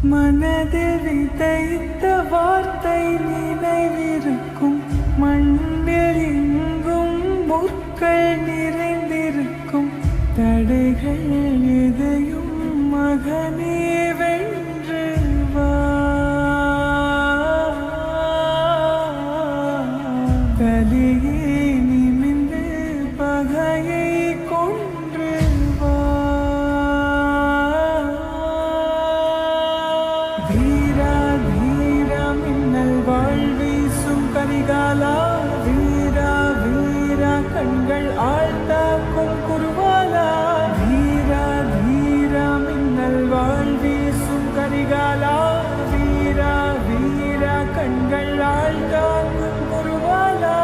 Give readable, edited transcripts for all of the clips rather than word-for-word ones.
மனதில் விதைத்த வார்த்தை நினைவிருக்கும், மண்ணில் எங்கும் முற்கள் நிறைந்திருக்கும், தடைகள் எதையும் மகனே வென்று வா. தலையே நிமிந்து பகையை கொன்று வா. வீரா வீரா மின்னல் வாழ்வீசும் கரிகாலா, வீரா வீரா கண்கள் ஆழ்த்தாக்கும் குருவாலா. வீரா வீரா மின்னல் வாழ்வீசும் கரிகாலா, வீரா வீரா கண்கள் ஆழ்த்தாக்கும் குருவாலா.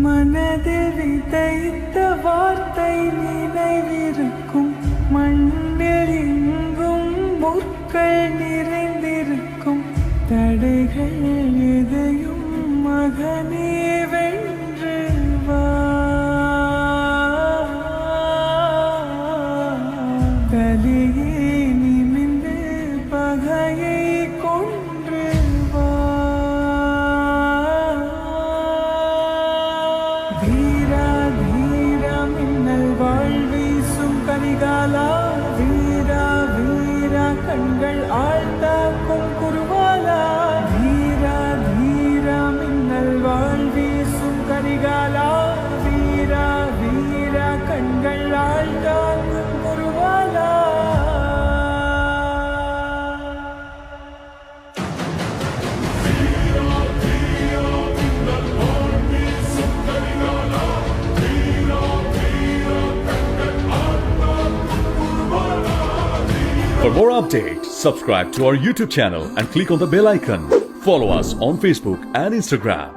மனதில் விதைத்த வார்த்தை நினைவிருக்கும், மண்ணில் எங்கும் முற்கள் நிறைந்திருக்கும், தடைகள் எதையும் மகனே வென்று வா. தலையே நிமிந்து பகையை கொன்று வா. வீரா வீரா மின்னல் வாழ்வீசும் கரிகாலா, வீரா வீரா கண்கள் ஆழ்த்தாக்கும் குருவாலா. வீரா வீரா மின்னல் வாழ்வீசும் கரிகாலா, வீரா வீரா கண்கள் ஆழ்த்தாக்கும் குருவாலா. For more updates, subscribe to our YouTube channel and click on the bell icon. Follow us on Facebook and Instagram.